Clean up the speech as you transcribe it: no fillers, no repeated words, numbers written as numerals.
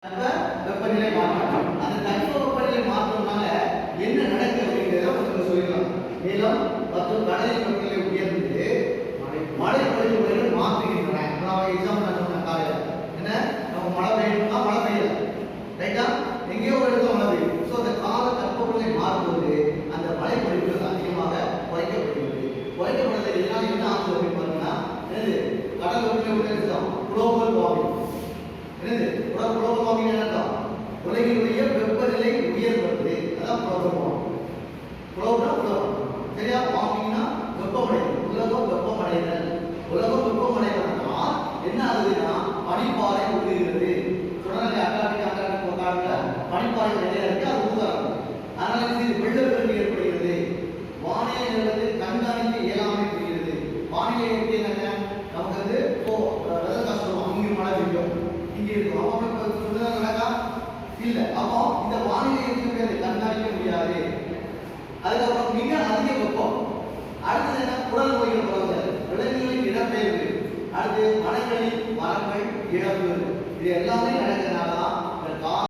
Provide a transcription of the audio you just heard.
அப்ப வெப்பநிலை மாற்றம். அந்த தட்பவெப்பநிலை மாற்றம்னால என்ன நடக்குது அப்படிங்கறத கொஞ்சம் சொல்லிடலாம். மேலும் மற்றும் கடலின் வெப்பநிலை உயர்ந்து மழை பொழிவுகள் மாற்றுகின்றன. நான் எக்ஸாம்பிள் நான் சொன்னேன் காலையில. என்ன நம்ம மழை பெய்யணும்னா மழை பெய்யல. ரைட்டா? எங்கேயோ ஒரு இடத்துல மழை பெய்யும். ஸோ அந்த கால தட்பவெப்பநிலை மாறும்போது அந்த மழை பொழிவுகள் அதிகமாக குறைக்கப்படுகிறது. குறைக்கப்படுறது இதனால என்ன ஆகுது அப்படின்னு பார்த்தீங்கன்னா என்னது கடல் வெப்பநிலை உயர்ந்துதான் குளோபல் வார்மிங். என்னது குளோபல் வார்மிங் என்னன்னா உலகினுடைய வெப்பநிலை உயர்வது. அதான் குளோபல் வார்மிங். குளோபல்னா சரியா? வார்மிங்னா வெப்பமடைதல். உலகம் வெப்பமடைதல். உலகம் வெப்பமடைவதனால் என்ன ஆகுதுன்னா பனிப்பாறை உருகுகிறது. சொன்னாலே அண்டார்டிகா காட்டுல பனிப்பாறை நிறைய இருக்கு, அது உருகாது. அதனால இது வெள்ளப்பெருக்கு ஏற்படுகிறது. வானிலை நிலவரத்தை கண்காணிக்க இயலாமை புரிகிறது. வானிலை எப்படி என்னங்க நமக்கு வந்து வெதர் காஸ்ட் இங்க மழை பெய்யும், இங்க இருக்கும். அப்ப சொல்லுதா நடக்கா இல்ல. அப்போ இந்த வானிலை எப்படி கண்காணிக்க முடியாது. அதுக்கப்புறம் மிக அதிக வெப்பம். அடுத்தது என்ன? உடல் நோய்கள் பரவுதல், விலங்குகளின் இடம்பெயர்வு, அடுத்து மலைகளில் மரங்கள் இழப்பு. இது எல்லாமே நடக்கிறதுனால